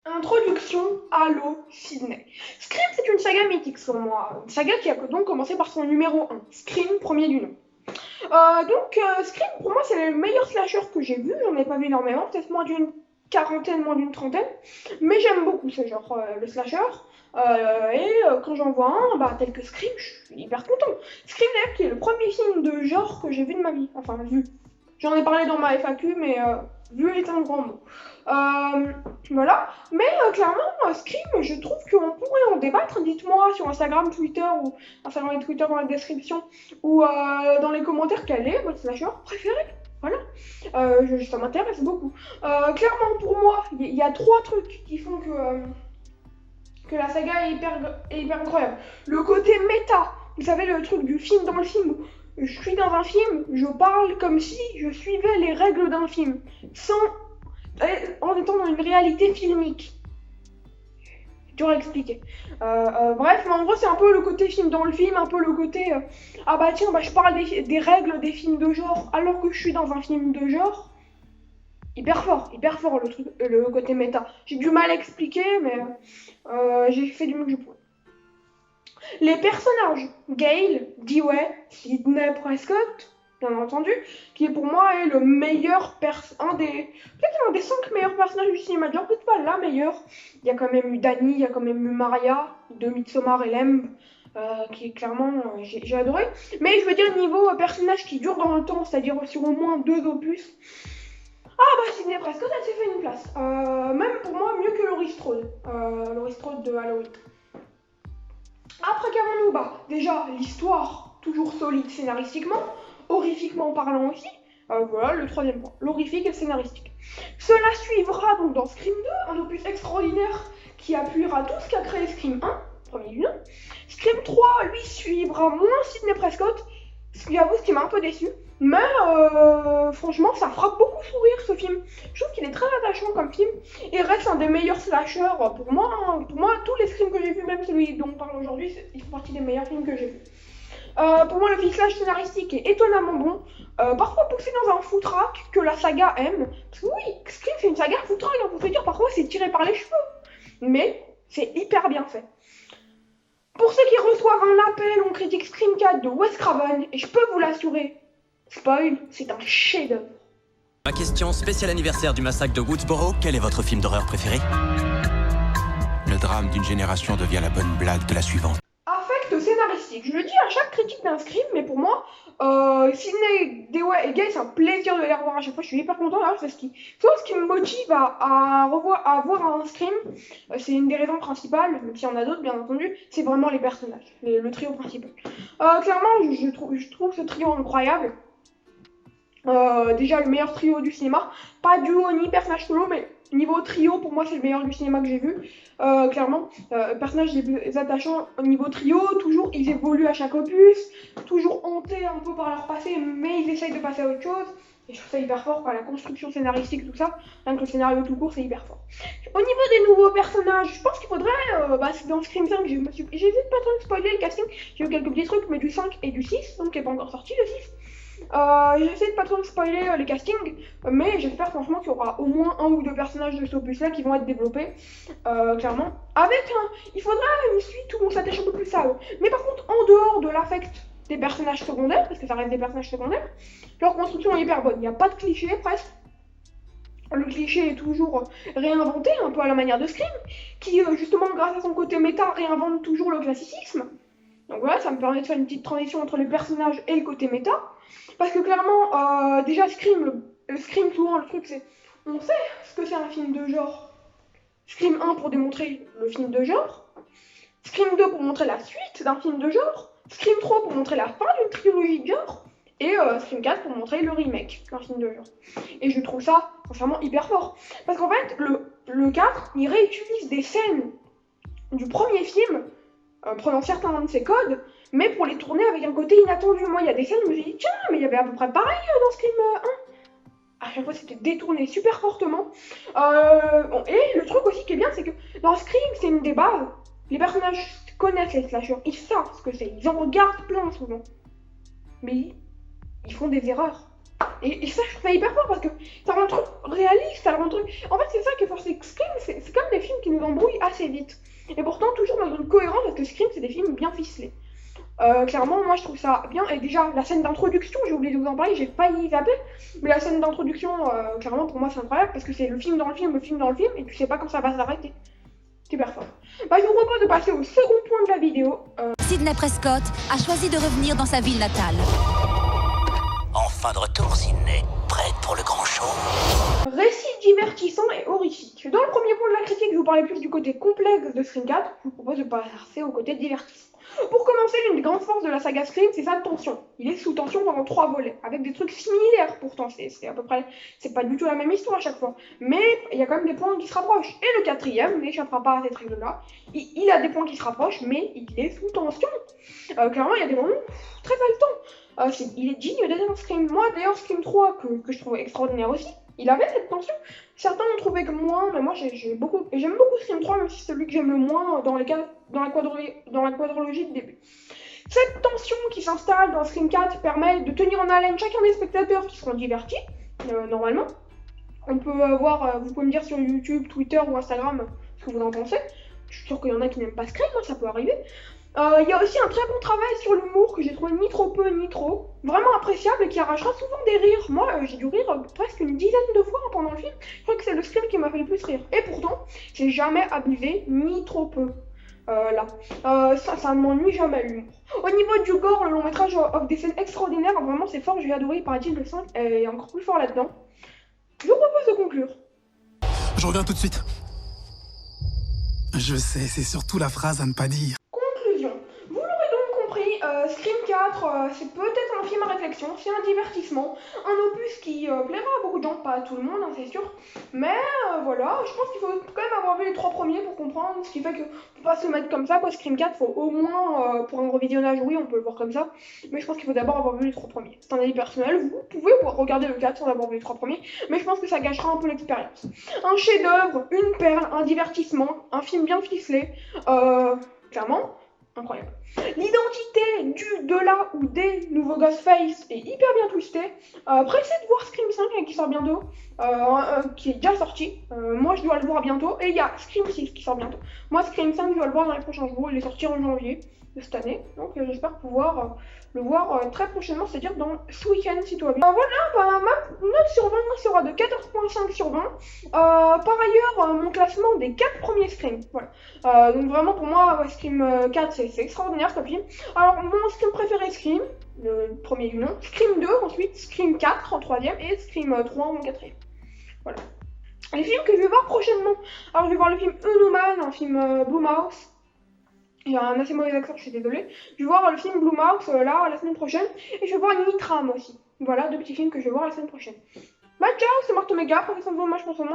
Introduction Halo Sydney. Scream, c'est une saga mythique selon moi. Une saga qui a donc commencé par son numéro 1, Scream, premier du nom. Scream, pour moi, c'est le meilleur slasher que j'ai vu. J'en ai pas vu énormément, peut-être moins d'une quarantaine, moins d'une trentaine. Mais j'aime beaucoup ce genre, le slasher. Quand j'en vois un, tel que Scream, je suis hyper content. Scream, d'ailleurs, qui est le premier film de genre que j'ai vu de ma vie. Enfin, vu. J'en ai parlé dans ma FAQ, mais vu est un grand mot. Voilà. Mais clairement, Scream, je trouve qu'on pourrait en débattre. Dites-moi sur Instagram, Twitter, ou Instagram et Twitter dans la description, ou dans les commentaires quel est votre slasher préféré. Voilà. Ça m'intéresse beaucoup. Clairement, pour moi, il y a trois trucs qui font que la saga est hyper incroyable. Le côté méta, vous savez, le truc du film dans le film. Je suis dans un film, je parle comme si je suivais les règles d'un film, en étant dans une réalité filmique. C'est dur à expliquer. Bref, mais en gros, c'est un peu le côté film dans le film, un peu le côté je parle des règles des films de genre alors que je suis dans un film de genre. Hyper fort le côté méta. J'ai du mal à expliquer, mais j'ai fait du mieux que je pouvais. Les personnages, Gale, Dewey, Sidney Prescott, bien entendu, qui pour moi est le meilleur, peut-être un des 5 meilleurs personnages du cinéma, genre peut-être pas la meilleure. Il y a quand même eu Dani, il y a quand même eu Maria, de Midsommar et Lamb, qui est clairement, j'ai adoré. Mais je veux dire niveau personnage qui dure dans le temps, c'est-à-dire sur au moins 2 opus, Sidney Prescott, elle s'est fait une place. Même pour moi, mieux que Laurie Strode de Halloween. Après qu'avons-nous déjà, l'histoire, toujours solide scénaristiquement, horrifiquement parlant aussi. Voilà le troisième point, l'horrifique et scénaristique. Cela suivra donc dans Scream 2, un opus extraordinaire qui appuiera tout ce qu'a créé Scream 1, premier du nom. Scream 3, lui, suivra moins Sidney Prescott, j'avoue ce qui m'a un peu déçu. Mais franchement, ça fera beaucoup sourire ce film. Je trouve qu'il est très attachant comme film et reste un des meilleurs slashers pour moi. Pour moi, tous les Screams que j'ai vus, même celui dont on parle aujourd'hui, il fait partie des meilleurs films que j'ai vus. Pour moi, le ficelage scénaristique est étonnamment bon, parfois poussé dans un foutraque que la saga aime. Parce que oui, Scream c'est une saga foutraque, donc on peut dire parfois c'est tiré par les cheveux. Mais c'est hyper bien fait. Pour ceux qui reçoivent un appel, on critique Scream 4 de Wes Craven, et je peux vous l'assurer, spoil, c'est un chef-d'œuvre. Ma question spécial anniversaire du massacre de Woodsboro, quel est votre film d'horreur préféré? Le drame d'une génération devient la bonne blague de la suivante. Affect scénaristique. Je le dis à chaque critique d'un Scream, mais pour moi, Sidney, Dewey et Gale, c'est un plaisir de les revoir à chaque fois. Je suis hyper content d'ailleurs, c'est ce qui me motive à voir un Scream. C'est une des raisons principales, même s'il y en a d'autres bien entendu, c'est vraiment les personnages, le trio principal. Clairement, je trouve ce trio incroyable. Déjà le meilleur trio du cinéma, pas duo ni personnage solo, mais niveau trio pour moi c'est le meilleur du cinéma que j'ai vu. Clairement, personnages les plus attachants au niveau trio, toujours ils évoluent à chaque opus, toujours hantés un peu par leur passé, mais ils essayent de passer à autre chose. Et je trouve ça hyper fort, la construction scénaristique, tout ça, rien que le scénario tout court, c'est hyper fort. Au niveau des nouveaux personnages, je pense qu'il faudrait, dans Scream 5, j'hésite pas trop de spoiler le casting, j'ai eu quelques petits trucs, mais du 5 et du 6, donc qui n'est pas encore sorti le 6. J'essaie de pas trop spoiler les castings, mais j'espère franchement qu'il y aura au moins un ou deux personnages de ce opus-là qui vont être développés, clairement. Il faudra une suite où on s'attache un peu plus à eux. Mais par contre, en dehors de l'affect des personnages secondaires, parce que ça reste des personnages secondaires, leur construction est hyper bonne. Il n'y a pas de cliché presque. Le cliché est toujours réinventé, un peu à la manière de Scream, qui justement grâce à son côté méta réinvente toujours le classicisme. Donc voilà, ça me permet de faire une petite transition entre les personnages et le côté méta. Parce que clairement, déjà Scream, Scream souvent le truc c'est, on sait ce que c'est un film de genre. Scream 1 pour démontrer le film de genre. Scream 2 pour montrer la suite d'un film de genre. Scream 3 pour montrer la fin d'une trilogie de genre. Et Scream 4 pour montrer le remake d'un film de genre. Et je trouve ça sincèrement hyper fort. Parce qu'en fait, le 4, il réutilise des scènes du premier film, prenant certains de ses codes, mais pour les tourner avec un côté inattendu. Moi, il y a des scènes où je me suis dit, tiens, mais il y avait à peu près pareil dans Scream 1. À chaque fois, c'était détourné super fortement. Et le truc aussi qui est bien, c'est que dans Scream, c'est une des bases. Les personnages connaissent les slashers, ils savent ce que c'est, ils en regardent plein souvent. Mais ils font des erreurs. Et ça, je trouve ça hyper fort parce que ça rend le truc réaliste, ça rend le truc. En fait, c'est ça qui est fort, c'est que Scream, c'est comme des films qui nous embrouillent assez vite. Et pourtant, toujours dans une cohérence parce que Scream, c'est des films bien ficelés. Clairement, moi je trouve ça bien. Et déjà, la scène d'introduction, j'ai oublié de vous en parler, j'ai failli zapper. Mais la scène d'introduction, clairement, pour moi, c'est incroyable parce que c'est le film dans le film, le film dans le film, et tu sais pas quand ça va s'arrêter. Super fort. Bah, je vous propose de passer au second point de la vidéo. Sidney Prescott a choisi de revenir dans sa ville natale. Enfin de retour, Sidney. Prête pour le grand show? Récit divertissant et horrifique. Dans le premier point de la critique, je vous parlais plus du côté complexe de Scream 4. Je vous propose de passer au côté divertissant. Pour commencer, l'une des grandes forces de la saga Scream, c'est sa tension. Il est sous tension pendant 3 volets, avec des trucs similaires pourtant. C'est à peu près, c'est pas du tout la même histoire à chaque fois. Mais il y a quand même des points qui se rapprochent. Et le quatrième n'échappera pas à cette règle-là. Il a des points qui se rapprochent, mais il est sous tension. Clairement, il y a des moments très haletants. Il est digne d'être dans Scream. Moi, d'ailleurs, Scream 3, que je trouve extraordinaire aussi, il avait cette tension. Certains ont trouvé que moins, mais moi j'aime beaucoup Scream 3, même si c'est celui que j'aime le moins dans la quadrologie de début. Cette tension qui s'installe dans Scream 4 permet de tenir en haleine chacun des spectateurs qui seront divertis, normalement. On peut voir, vous pouvez me dire sur YouTube, Twitter ou Instagram ce que vous en pensez. Je suis sûre qu'il y en a qui n'aiment pas Scream, ça peut arriver. Il y a aussi un très bon travail sur l'humour que j'ai trouvé ni trop peu ni trop, vraiment appréciable et qui arrachera souvent des rires. Moi j'ai dû rire presque une dizaine de fois pendant le film. Je crois que c'est le Scream qui m'a fait le plus rire. Et pourtant, j'ai jamais abusé ni trop peu. Ça ne m'ennuie jamais l'humour. Au niveau du gore, le long métrage offre des scènes extraordinaires, vraiment c'est fort, j'ai adoré, paraît-il le 5 est encore plus fort là-dedans. Je vous propose de conclure. Je reviens tout de suite. Je sais, c'est surtout la phrase à ne pas dire. Conclusion. Vous l'aurez donc compris, Scream 4, c'est peut-être un film à réflexion, c'est un divertissement, un opus qui plaira à beaucoup de gens, pas à tout le monde, hein, c'est sûr. Mais voilà, je pense qu'il faut quand même avoir vu les 3 premiers pour comprendre, ce qui fait que faut pas se le mettre comme ça, quoi. Scream 4, faut au moins, pour un revisionnage, oui, on peut le voir comme ça, mais je pense qu'il faut d'abord avoir vu les 3 premiers. C'est un avis personnel, vous pouvez regarder le 4 sans avoir vu les 3 premiers, mais je pense que ça gâchera un peu l'expérience. Un chef-d'œuvre, une perle, un divertissement, un film bien ficelé, clairement, incroyable. L'identité de la ou des nouveaux Ghostface est hyper bien twistée. Pressé de voir Scream 5 qui sort bientôt, qui est déjà sorti. Moi je dois le voir bientôt. Et il y a Scream 6 qui sort bientôt. Moi Scream 5 je dois le voir dans les prochains jours. Il est sorti en janvier de cette année. Donc j'espère pouvoir le voir très prochainement, c'est-à-dire dans ce week-end si tout va bien. Voilà, ma note sur 20 sera de 14.5 sur 20. Par ailleurs, mon classement des 4 premiers Scream. Voilà. Donc vraiment pour moi, Scream 4 c'est extraordinaire comme film. Alors mon Scream préféré Scream, le premier du nom, Scream 2 ensuite, Scream 4 en troisième et Scream 3 en quatrième. Voilà. Les films que je vais voir prochainement. Alors je vais voir le film Unhuman, un film Blumhouse. Il y a un assez mauvais accent, je suis désolée. Je vais voir le film Blumhouse là la semaine prochaine. Et je vais voir Nitram aussi. Voilà, 2 petits films que je vais voir la semaine prochaine. Bah ciao, c'est Marthe Omega, professeur de dommage pour son nom.